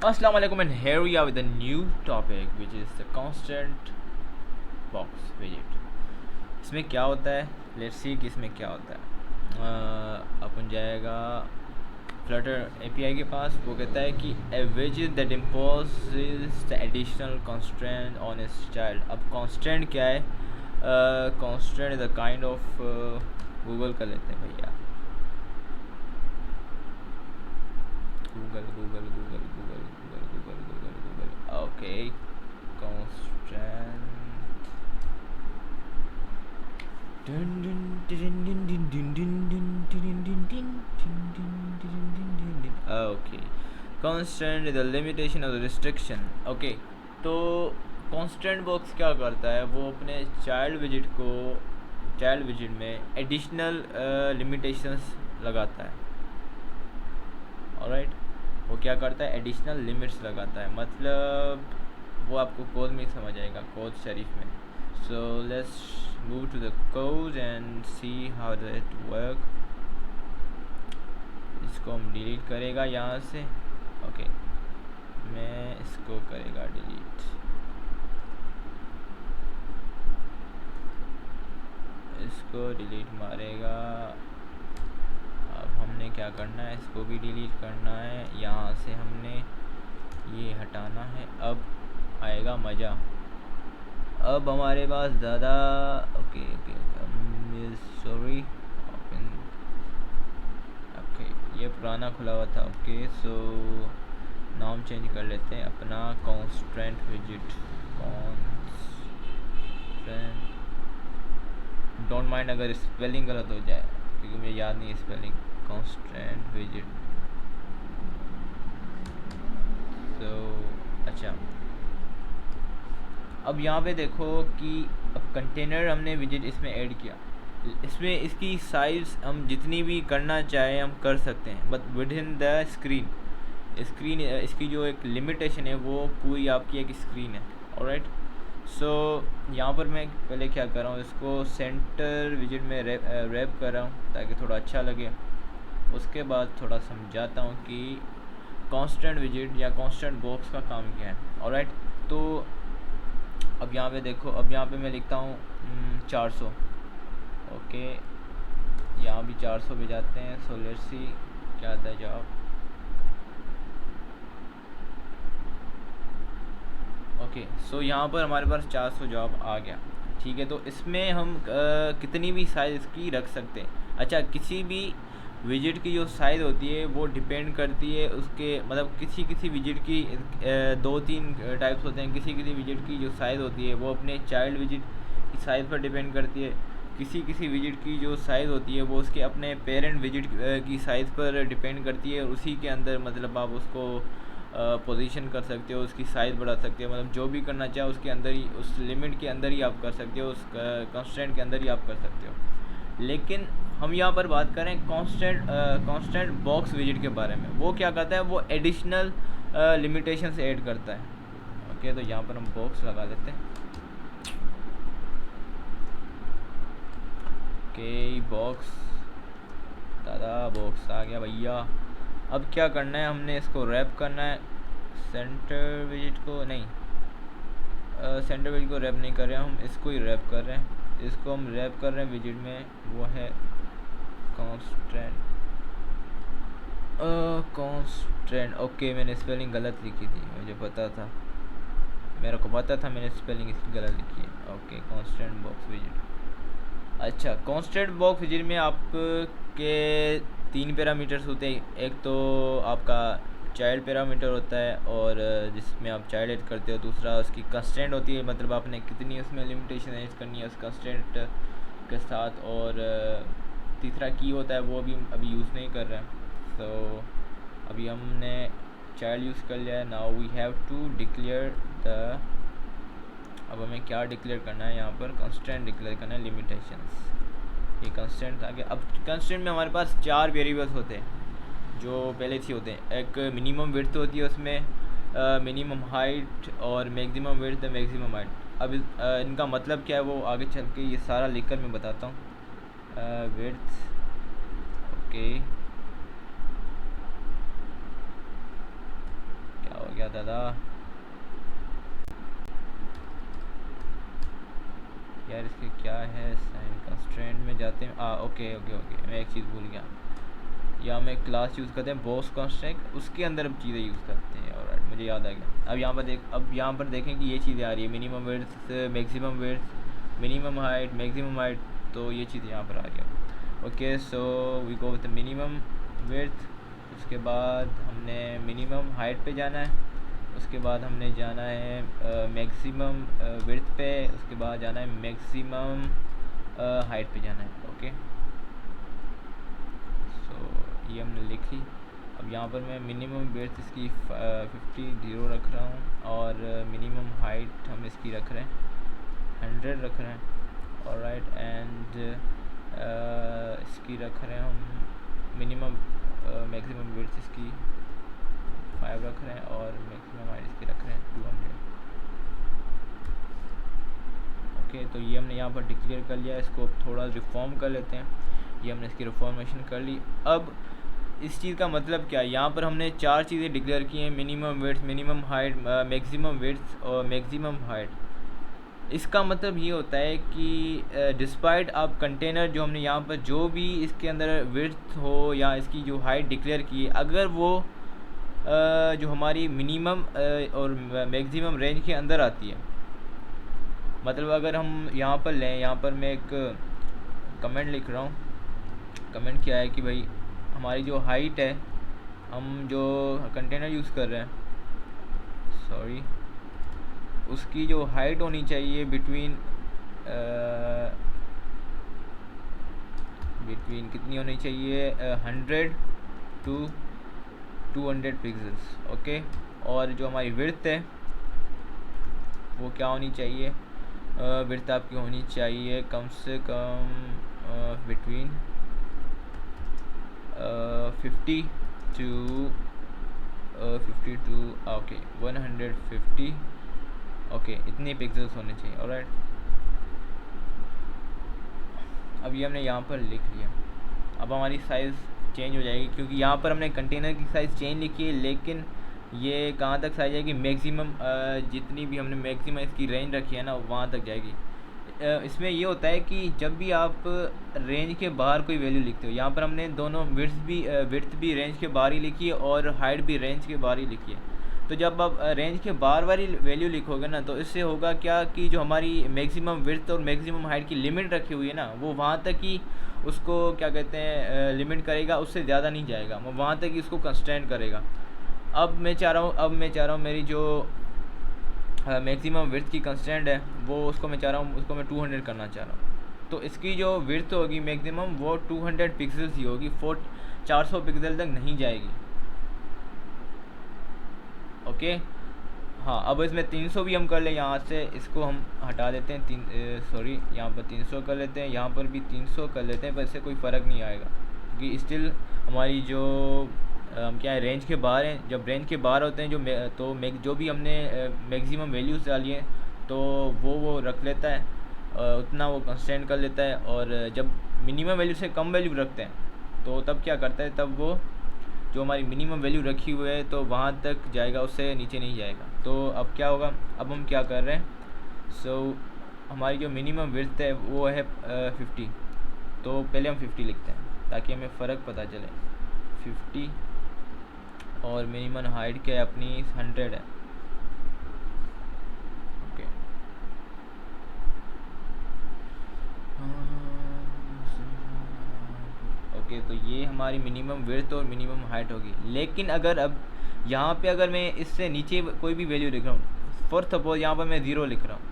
Assalamu alaikum, and here we are with a new topic which is the constant box widget. इसमें क्या होता है, let's see कि इसमें क्या होता है। अपन जाएगा फ्लटर एपीआई के पास। वो कहता है कि ए widget that imposes the additional constraint on it's child. अब constraint क्या है? constraint is a kind of, Google कर लेते हैं भैया, Google Google Google Google Google Google Google Google okay. constraint okay. Constant is the limitation of the restriction. Okay, तो constant box क्या करता है, वो अपने चाइल्ड विजिट में एडिशनल लिमिटेशंस लगाता है। ऑलराइट, वो क्या करता है, एडिशनल लिमिट्स लगाता है। मतलब वो आपको कोड में समझ आएगा, कोड शरीफ में। So let's move to the code and see how does it work. इसको हम डिलीट करेगा यहाँ से। ओके, मैं इसको करेगा डिलीट। इसको डिलीट मारेगा। अब हमने क्या करना है, इसको भी डिलीट करना है। यहाँ से हमने ये हटाना है। अब आएगा मज़ा। अब हमारे पास ज़्यादा okay okay sorry open. Okay, ये पुराना खुला हुआ था। ओके, सो नाम चेंज कर लेते हैं अपना, constant visit. Constant, don't mind अगर स्पेलिंग गलत हो जाए, क्योंकि मुझे याद नहीं है स्पेलिंग। Constant visit. तो अच्छा, अब यहाँ पे देखो कि अब कंटेनर हमने विजिट इसमें ऐड किया। इसमें इसकी साइज़ हम जितनी भी करना चाहें हम कर सकते हैं, but with in the screen. इसकी जो एक लिमिटेशन है वो पूरी आपकी एक स्क्रीन है। ऑलराइट, सो यहाँ पर मैं पहले क्या कर रहा हूँ, इसको सेंटर विजिट में रैप कर रहा हूँ ताकि थोड़ा अच्छा लगे। उसके बाद थोड़ा समझाता हूँ कि कांस्टेंट विजिट या कांस्टेंट बॉक्स का काम क्या है। ऑलराइट, तो अब यहाँ पे देखो, अब यहाँ पे मैं लिखता हूँ 400। ओके, यहाँ भी 400 पे जाते हैं। सो लेट्स सी क्या आता है जवाब। ओके, सो यहाँ पर हमारे पास 400 जवाब आ गया। ठीक है, तो इसमें हम कितनी भी साइज़ इसकी रख सकते हैं। अच्छा, किसी भी विजिट की जो साइज़ होती है वो डिपेंड करती है उसके, मतलब किसी विजिट की दो तीन टाइप्स होते हैं। किसी विजिट की जो साइज़ होती है वो अपने चाइल्ड विजिट की साइज़ पर डिपेंड करती है। किसी विजिट की जो साइज़ होती है वो उसके अपने पेरेंट विजिट की साइज़ पर डिपेंड करती है। उसी के अंदर मतलब आप उसको पोजीशन कर सकते हो, उसकी साइज़ बढ़ा सकते हो। मतलब जो भी करना चाहे उसके अंदर ही, उस लिमिट के अंदर ही आप कर सकते हो, उस कंस्ट्रेंट के अंदर ही आप कर सकते हो। लेकिन हम यहाँ पर बात करें कांस्टेंट बॉक्स विजिट के बारे में। वो क्या करता है, वो एडिशनल लिमिटेशंस ऐड करता है। ओके, तो यहाँ पर हम बॉक्स लगा लेते हैं। ओके, बॉक्स, दादा बॉक्स आ गया भैया। अब क्या करना है, हमने इसको रैप करना है। सेंटर विजिट को नहीं, सेंटर विजिट को रैप नहीं कर रहे हैं हम, इसको ही रैप कर रहे हैं। इसको हम रैप कर रहे हैं विजिट में, वो है कांस्टेंट। ओके, मैंने स्पेलिंग गलत लिखी थी, मुझे पता था, मेरे को पता था मैंने स्पेलिंग इसकी गलत लिखी है। Okay, constant box visit. अच्छा, कांस्टेंट बॉक्स विजिट में आपके 3 पैरामीटर्स होते हैं। एक तो आपका चाइल्ड पैरामीटर होता है, और जिसमें आप चाइल्ड ऐड करते हो। दूसरा उसकी कंस्टेंट होती है, मतलब आपने कितनी उसमें लिमिटेशन ऐड करनी है उस कंस्टेंट के साथ। और तीसरा की होता है, वो अभी यूज़ नहीं कर रहे हैं। तो अभी हमने चाइल्ड यूज़ कर लिया है। Now we have to declare the, अब हमें क्या डिक्लेयर करना है, यहाँ पर कंस्टेंट डिक्लेयर करना है, लिमिटेशंस। ये कंस्टेंट आ गया। अब कंस्टेंट में हमारे पास 4 वेरिएबल्स होते हैं जो पहले से होते हैं। एक मिनिमम विड्थ होती है, उसमें मिनिमम हाइट, और मैक्सिमम विड्थ, मैक्सिमम हाइट। अब इनका मतलब क्या है वो आगे चल के ये सारा लिखकर मैं बताता हूँ। विड्थ, ओके, क्या हो गया दादा। यार इसके क्या है, साइन कंस्ट्रेंट में जाते हैं। ओके ओके ओके, मैं एक चीज़ भूल गया। यहाँ में क्लास यूज़ करते हैं बॉक्स कंस्ट्रेंट, उसके अंदर हम चीज़ें यूज़ करते हैं। और मुझे याद आ गया। अब यहाँ पर देखें कि ये चीज़ें आ रही है, minimum width, maximum width, minimum height, maximum height, तो ये चीज़ें यहाँ पर आ रही है। Okay, so we go with minimum width, उसके बाद हमने मिनिमम हाइट पे जाना है, उसके बाद हमने जाना है मैक्सिमम विड्थ पे, उसके बाद जाना है मैक्सिमम हाइट पे जाना है। ओके, सो ये हमने लिख ली। अब यहाँ पर मैं मिनिमम विड्थ इसकी 50 रख रहा हूँ, और मिनिमम हाइट हम इसकी रख रहे हैं 100 रख रहे हैं। ऑलराइट, एंड इसकी रख रहे हैं हम मिनिमम मैक्सिमम विड्थ इसकी 5 रख रहे हैं, और मैक्सिमम हाइट इसकी रख रहे हैं 200। ओके, तो ये हमने यहाँ पर डिक्लेयर कर लिया। इसको थोड़ा रिफॉर्म कर लेते हैं। ये हमने इसकी रिफॉर्मेशन कर ली। अब इस चीज़ का मतलब क्या है, यहाँ पर हमने 4 चीज़ें डिक्लेयर की हैं, minimum width, minimum height, maximum width और मैक्सिमम हाइट। इसका मतलब ये होता है कि डिस्पाइट आप कंटेनर जो हमने यहाँ पर जो भी इसके अंदर विड्थ हो या इसकी जो हाइट डिक्लेयर की है, अगर वो जो हमारी मिनिमम और मैक्सिमम रेंज के अंदर आती है, मतलब अगर हम यहाँ पर लें, यहाँ पर मैं एक कमेंट लिख रहा हूँ। कमेंट क्या है कि भाई हमारी जो हाइट है, हम जो कंटेनर यूज़ कर रहे हैं, सॉरी, उसकी जो हाइट होनी चाहिए बिटवीन कितनी होनी चाहिए, 100 to 200 पिक्सल्स। ओके, और जो हमारी विड्थ है वो क्या होनी चाहिए, विड्थ आपकी होनी चाहिए कम से कम बिटवीन 50 to 150। ओके, इतने पिक्सल्स होने चाहिए। ऑलराइट, अब ये हमने यहाँ पर लिख लिया। अब हमारी साइज़ चेंज हो जाएगी, क्योंकि यहाँ पर हमने कंटेनर की साइज़ चेंज लिखी है, लेकिन ये कहाँ तक साइज जाएगी, मैक्सिमम जितनी भी हमने मैक्सिमम इसकी रेंज रखी है ना, वहाँ तक जाएगी। इसमें ये होता है कि जब भी आप रेंज के बाहर कोई वैल्यू लिखते हो, यहाँ पर हमने दोनों विड्थ भी रेंज के बाहर ही लिखी है और हाइट भी रेंज के बाहर ही लिखी है। तो जब आप रेंज के बाहर वाली वैल्यू लिखोगे ना, तो इससे होगा क्या कि जो हमारी मैक्सिमम विड्थ और मैक्सिमम हाइट की लिमिट रखी हुई है ना, वो वहाँ तक ही उसको क्या कहते हैं लिमिट करेगा, उससे ज़्यादा नहीं जाएगा, वो वहाँ तक ही उसको कंस्ट्रेंट करेगा। अब मैं चाह रहा हूँ मेरी जो मैक्सिमम विड्थ की कंस्टेंट है, वो उसको मैं चाह रहा हूँ उसको मैं 200 करना चाह रहा हूँ। तो इसकी जो विड्थ होगी मैक्सिमम, वो 200 पिक्सल्स ही होगी, 400 पिक्सल तक नहीं जाएगी। ओके, हाँ, अब इसमें 300 भी हम कर लें, यहाँ से इसको हम हटा देते हैं, सॉरी, यहाँ पर 300 कर लेते हैं, यहाँ पर भी 300 कर लेते हैं, पर इससे कोई फ़र्क नहीं आएगा, क्योंकि स्टिल हमारी जो हम क्या है रेंज के बाहर हैं। जब रेंज के बाहर होते हैं जो भी हमने मैक्सिमम वैल्यूज़ डाली हैं, तो वो रख लेता है, उतना वो कंस्टेंट कर लेता है। और जब मिनिमम वैल्यू से कम वैल्यू रखते हैं, तो तब क्या करता है, तब वो जो हमारी मिनिमम वैल्यू रखी हुई है तो वहाँ तक जाएगा, उससे नीचे नहीं जाएगा। तो अब क्या होगा, अब हम क्या कर रहे हैं, हमारी जो मिनिमम विड्थ है वो है 50। तो पहले हम 50 लिखते हैं ताकि हमें फ़र्क पता चले। 50 और मिनिमम हाइट क्या है अपनी 100 है। ओके, ओके, तो ये हमारी मिनिमम विड्थ और मिनिमम हाइट होगी। लेकिन अगर अब यहाँ पे अगर मैं इससे नीचे कोई भी वैल्यू लिख रहा हूँ, फॉर सपोज यहाँ पर मैं 0 लिख रहा हूँ,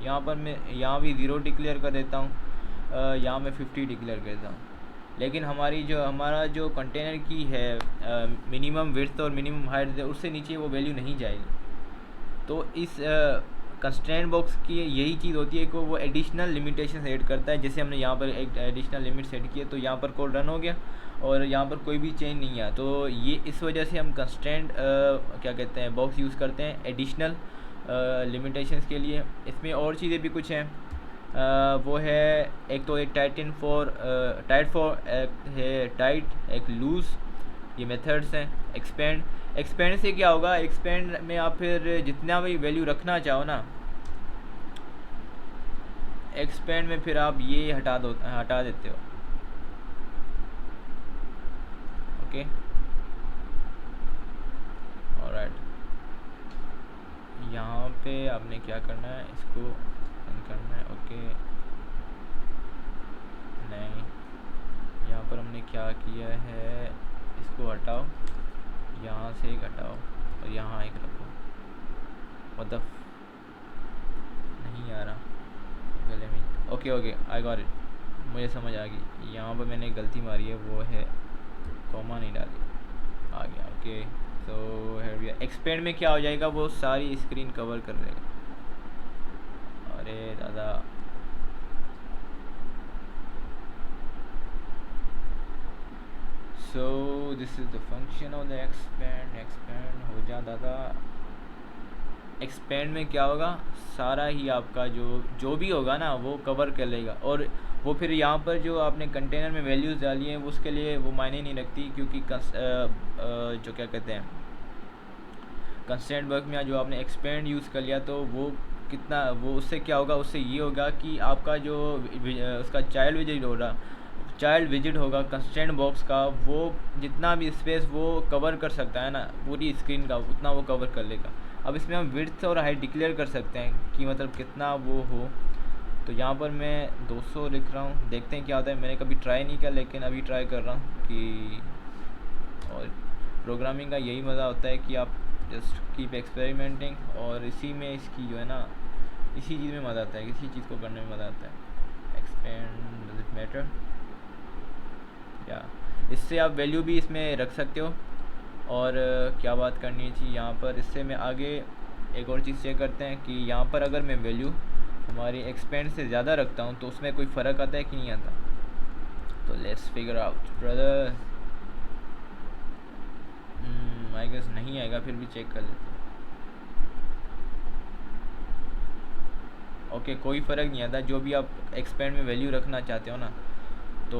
यहाँ पर मैं यहाँ भी 0 डिक्लेयर कर देता हूँ, यहाँ मैं 50 डिक्लेयर कर देता हूँ, लेकिन हमारा जो कंटेनर की है मिनिमम विड्थ और मिनिमम हाइट है, उससे नीचे वो वैल्यू नहीं जाएगी। तो इस कंस्ट्रेंट बॉक्स की यही चीज़ होती है कि वो एडिशनल लिमिटेशन सेट करता है। जैसे हमने यहाँ पर एक एडिशनल लिमिट सेट की है, तो यहाँ पर कोड रन हो गया और यहाँ पर कोई भी चेंज नहीं आया। तो ये इस वजह से हम कंस्ट्रेंट क्या कहते हैं बॉक्स यूज़ करते हैं एडिशनल लिमिटेशंस के लिए। इसमें और चीज़ें भी कुछ हैं, वो है एक तो एक टाइट है, टाइट, एक लूज़, ये मेथड्स हैं। एक्सपेंड एक्सपेंड से क्या होगा, एक्सपेंड में आप फिर जितना भी वैल्यू रखना चाहो ना, एक्सपेंड में फिर आप ये हटा देते हो। ओके ऑलराइट, यहाँ पे आपने क्या करना है, इसको बंद करना है। ओके नहीं, यहाँ पर हमने क्या किया है, इसको हटाओ, यहाँ से एक हटाओ और यहाँ एक रखो। मतलब नहीं आ रहा गले में। Okay okay I got it, मुझे समझ आ गई। यहाँ पर मैंने गलती मारी है, वो है कॉमा नहीं डाली, आ गया। ओके तो है एक्सपेंड में क्या हो जाएगा, वो सारी स्क्रीन कवर कर देगा। अरे दादा so this is the function of the expand. Expand हो जा दादा। एक्सपेंड में क्या होगा, सारा ही आपका जो भी होगा ना वो कवर कर लेगा। और वो फिर यहाँ पर जो आपने कंटेनर में वैल्यूज़ डाली हैं उसके लिए वो मायने नहीं रखती, क्योंकि जो क्या कहते हैं कंस्टेंट वर्क में जो आपने एक्सपेंड यूज़ कर लिया तो वो कितना, वो उससे क्या होगा, उससे ये होगा कि आपका जो उसका चाइल्ड विजिट होगा कंस्टेंट बॉक्स का, वो जितना भी स्पेस वो कवर कर सकता है ना पूरी स्क्रीन का, उतना वो कवर कर लेगा। अब इसमें हम विड्थ और हाइट डिक्लेयर कर सकते हैं कि मतलब कितना वो हो। तो यहाँ पर मैं 200 लिख रहा हूँ, देखते हैं क्या होता है। मैंने कभी ट्राई नहीं किया लेकिन अभी ट्राई कर रहा हूँ कि, और प्रोग्रामिंग का यही मज़ा होता है कि आप जस्ट कीप एक्सपेरिमेंटिंग, और इसी में इसकी जो है ना, इसी चीज़ में मज़ा आता है, इसी चीज़ को करने में मज़ा आता है। एक्सपेंड डज इट मैटर, या इससे आप वैल्यू भी इसमें रख सकते हो। और क्या बात करनी थी यहाँ पर, इससे मैं आगे एक और चीज़ चेक करते हैं कि यहाँ पर अगर मैं वैल्यू हमारी एक्सपेंड से ज़्यादा रखता हूँ तो उसमें कोई फ़र्क आता है कि नहीं आता। तो let's figure out brother. I guess नहीं आएगा, फिर भी चेक कर लेते हैं। ओके कोई फ़र्क नहीं आता, जो भी आप एक्सपेंड में वैल्यू रखना चाहते हो ना तो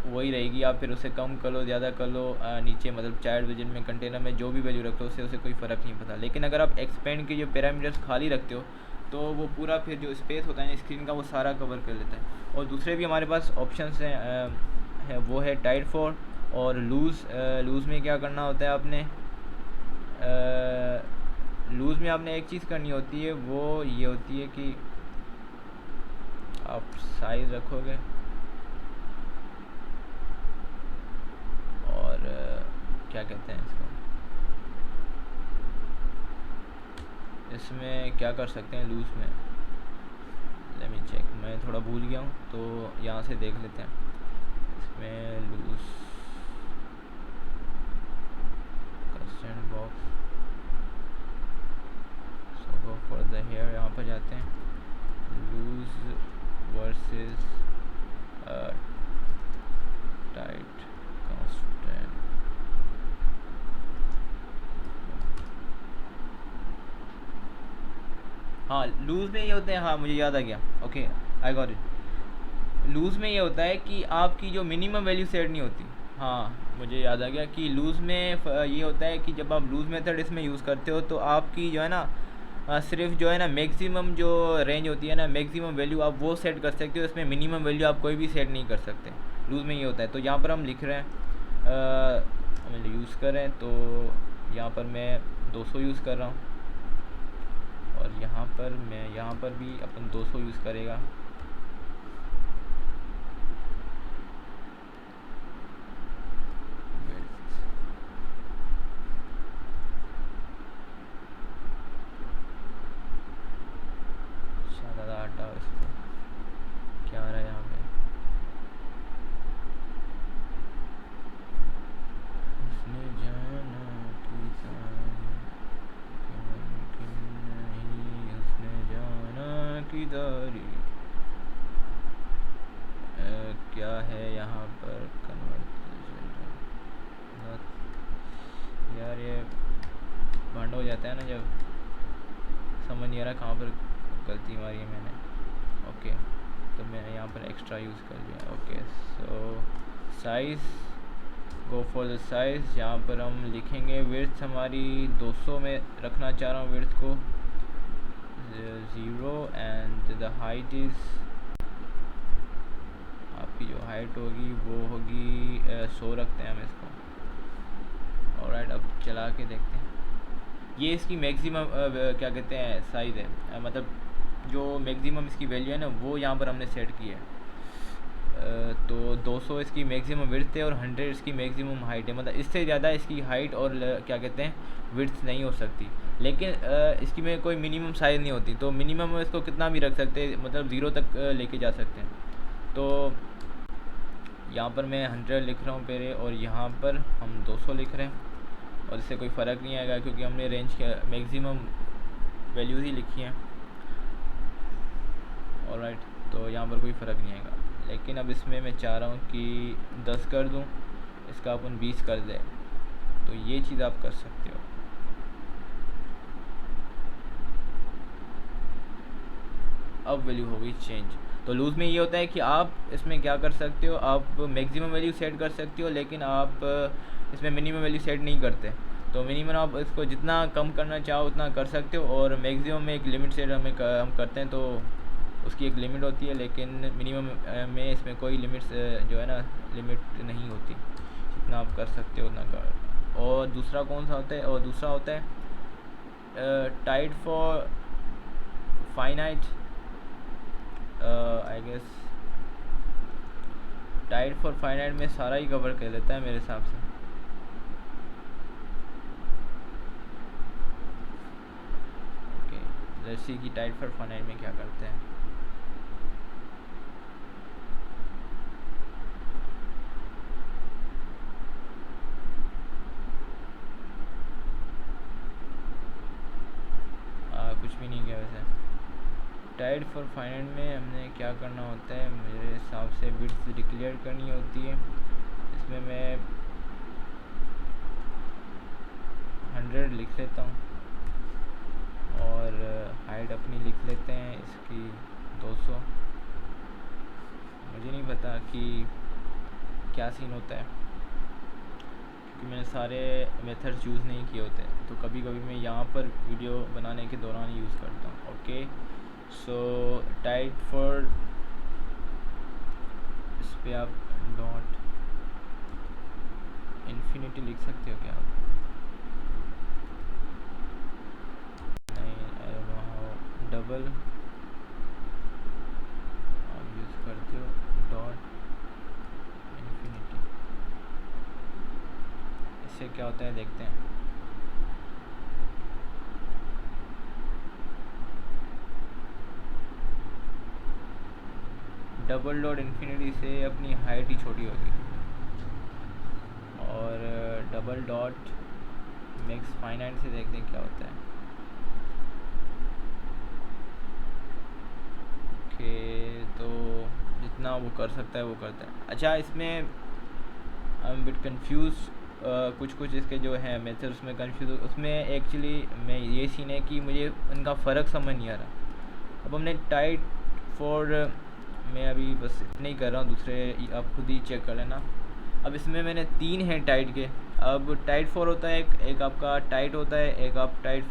वही रहेगी। आप फिर उसे कम कर लो ज़्यादा कर लो, नीचे मतलब चाइल्ड विजन में कंटेनर में जो भी वैल्यू रखते हो उसे कोई फ़र्क नहीं पड़ता। लेकिन अगर आप एक्सपेंड के जो पैरामीटर्स खाली रखते हो तो वो पूरा फिर जो स्पेस होता है ना स्क्रीन का वो सारा कवर कर लेता है। और दूसरे भी हमारे पास ऑप्शंस हैं, वो है टाइट फॉर और लूज़ में क्या करना होता है आपने, लूज़ में आपने एक चीज़ करनी होती है, वो ये होती है कि आप साइज़ रखोगे और क्या कहते हैं इसको, इसमें क्या कर सकते हैं लूज़ में, लेट मी चेक, मैं थोड़ा भूल गया हूँ तो यहाँ से देख लेते हैं। इसमें loose constant box, so go for the here, यहाँ पर जाते हैं लूज़ वर्सेस टाइट कंस्टेंट। हाँ लूज़ में ये होता है, हाँ मुझे याद आ गया, okay I got it. Loose में ये होता है कि आपकी जो मिनिमम वैल्यू सेट नहीं होती। हाँ मुझे याद आ गया कि लूज़ में ये होता है कि जब आप लूज़ मेथड इसमें यूज़ करते हो तो आपकी जो है ना सिर्फ जो है ना मैक्सिमम जो रेंज होती है ना, मैक्सिमम वैल्यू आप वो सेट कर सकते हो, इसमें मिनिमम वैल्यू आप कोई भी सेट नहीं कर सकते। लूज़ में ये होता है। तो यहाँ पर हम लिख रहे हैं हम यूज़ कर रहे हैं, तो यहाँ पर मैं 200 यूज़ कर रहा हूँ और यहाँ पर भी अपन 200 यूज़ करेगा। ज़्यादा हटाओ इसको, क्या आ रहा है यहाँ पे, उसने जाना कि नहीं, उसने जाना कि दारी क्या है यहाँ पर कन्वर्ट यार, ये भंड हो जाता है ना जब समझ नहीं आ रहा कहाँ पर गलती मारी है मैंने। ओके तो मैंने यहाँ पर एक्स्ट्रा यूज़ कर लिया। Okay so size go for the size, यहाँ पर हम लिखेंगे विड्थ हमारी 200 में रखना चाह रहा हूँ विड्थ को 0 एंड द हाइट इज़, आपकी जो हाइट होगी वो होगी 100 रखते हैं हम इसको। ऑलराइट, अब चला के देखते हैं। ये इसकी मैक्सिमम क्या कहते हैं साइज़ है, मतलब जो मैक्सिमम इसकी वैल्यू है ना वो यहाँ पर हमने सेट की है। तो 200 इसकी मैक्सिमम विड्थ है और 100 इसकी मैक्सिमम हाइट है, मतलब इससे ज़्यादा इसकी हाइट और क्या कहते हैं विड्थ नहीं हो सकती। लेकिन इसकी में कोई मिनिमम साइज़ नहीं होती, तो मिनिमम इसको कितना भी रख सकते हैं, मतलब 0 तक लेके जा सकते हैं। तो यहाँ पर मैं 100 लिख रहा हूँ पहले और यहाँ पर हम 200 लिख रहे हैं और इससे कोई फ़र्क नहीं आएगा क्योंकि हमने रेंज के मैक्सिमम वैल्यूज़ ही लिखी हैं। ऑलराइट, तो यहाँ पर कोई फ़र्क नहीं आएगा। लेकिन अब इसमें मैं चाह रहा हूँ कि 10 कर दूँ, इसका अपन 20 कर दें, तो ये चीज़ आप कर सकते हो। अब वैल्यू हो गई चेंज। तो लूज़ में ये होता है कि आप इसमें क्या कर सकते हो, आप मैक्सिमम वैल्यू सेट कर सकते हो लेकिन आप इसमें मिनिमम वैल्यू सेट नहीं करते। तो मिनिमम आप इसको जितना कम करना चाहो उतना कर सकते हो और मैक्सिमम में एक लिमिट सेट हम करते हैं, तो उसकी एक लिमिट होती है। लेकिन मिनिमम में इसमें कोई लिमिट्स जो है ना लिमिट नहीं होती, जितना आप कर सकते हो उतना कर। और दूसरा कौन सा होता है, और दूसरा होता है tight for finite, I guess tight for finite में सारा ही कवर कर लेता है मेरे हिसाब से। ओके, लेट्स सी कि टाइट फॉर फाइनाइट में क्या करते हैं। कुछ भी नहीं किया वैसे। टाइट फॉर फाइनाइट में हमने क्या करना होता है, मेरे हिसाब से विड्थ डिक्लेयर करनी होती है। इसमें मैं 100 लिख लेता हूँ और हाइट अपनी लिख लेते हैं इसकी 200। मुझे नहीं पता कि क्या सीन होता है क्योंकि मैंने सारे मेथड्स यूज़ नहीं किए होते, तो कभी कभी मैं यहाँ पर वीडियो बनाने के दौरान यूज़ करता हूँ। ओके, सो टाइट फॉर, इस पर आप डॉट इन्फिनिटी लिख सकते हो क्या आप? नहीं, I don't know how. Double आप यूज़ करते हो डॉट इन्फिनिटी, इससे क्या होता है देखते हैं। डबल डॉट इन्फिनिटी से अपनी हाइट ही छोटी होगी और डबल डॉट मैक्स फाइनाइट से देखते हैं क्या होता है। ओके, तो जितना वो कर सकता है वो करता है। अच्छा, इसमें आई एम बिट कन्फ्यूज़, कुछ इसके जो हैं मेथड उसमें कन्फ्यूज़, उसमें एक्चुअली मैं ये सीन है कि मुझे उनका फ़र्क समझ नहीं आ रहा। अब हमने टाइट फॉर, मैं अभी बस इतने ही कर रहा हूँ, दूसरे आप खुद ही चेक कर लेना। अब इसमें मैंने 3 हैं टाइट के। अब टाइट फॉर होता है एक आपका टाइट होता है, एक आप टाइट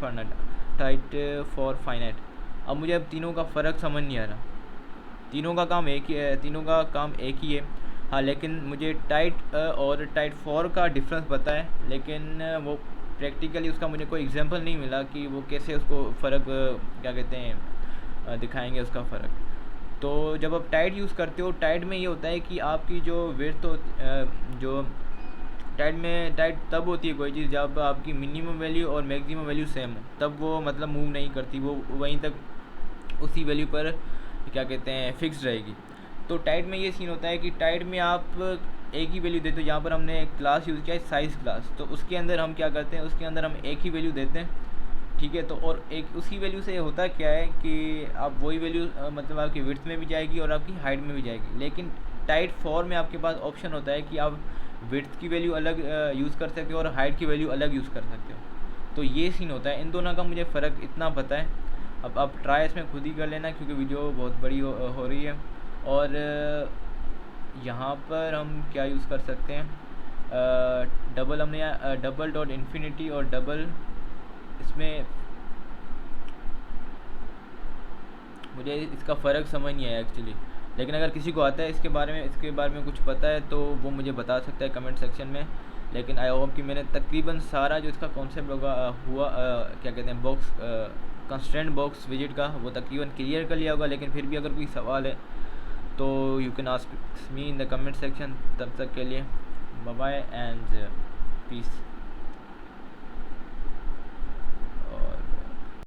फॉर फाइनाइट। अब मुझे अब तीनों का फ़र्क समझ नहीं आ रहा। तीनों का काम एक ही है, तीनों का काम एक ही है। हाँ, लेकिन मुझे टाइट और टाइट फॉर का डिफरेंस पता है, लेकिन वो प्रैक्टिकली उसका मुझे कोई एग्जांपल नहीं मिला कि वो कैसे उसको फ़र्क क्या कहते हैं दिखाएंगे उसका फ़र्क। तो जब आप टाइट यूज़ करते हो, टाइट में ये होता है कि आपकी जो विड्थ जो टाइट तब होती है कोई चीज़ जब आपकी मिनिमम वैल्यू और मैक्सिमम वैल्यू सेम हो, तब वो मतलब मूव नहीं करती, वो वहीं तक उसी वैल्यू पर क्या कहते हैं फिक्स रहेगी। तो टाइट में ये सीन होता है कि टाइट में आप एक ही वैल्यू देते हो। यहाँ पर हमने एक क्लास यूज़ किया है साइज़ क्लास, तो उसके अंदर हम क्या करते हैं, उसके अंदर हम एक ही वैल्यू देते हैं, ठीक है। तो और एक उसी वैल्यू से होता क्या है कि आप वही वैल्यू मतलब आपकी विड्थ में भी जाएगी और आपकी हाइट में भी जाएगी। लेकिन टाइट फॉर में आपके पास ऑप्शन होता है कि आप विड्थ की वैल्यू अलग यूज़ कर सकते हो और हाइट की वैल्यू अलग यूज़ कर सकते हो। तो ये सीन होता है, इन दोनों का मुझे फ़र्क इतना पता है। अब आप ट्राई इसमें खुद ही कर लेना क्योंकि वीडियो बहुत बड़ी हो रही है। और यहाँ पर हम क्या यूज़ कर सकते हैं, डबल हमने डबल डॉट इन्फिनिटी और डबल, इसमें मुझे इसका फ़र्क समझ नहीं आया एक्चुअली। लेकिन अगर किसी को आता है इसके बारे में कुछ पता है तो वो मुझे बता सकता है कमेंट सेक्शन में। लेकिन आई होप कि मैंने तकरीबन सारा जो इसका कॉन्सेप्ट हुआ क्या कहते हैं बॉक्स कंस्ट्रेंट बॉक्स विजिट का, वो तकरीबन क्लियर कर लिया होगा। लेकिन फिर भी अगर कोई सवाल है तो you can ask me in the comment section. तब तक के लिए बाय बाय एंड पीस।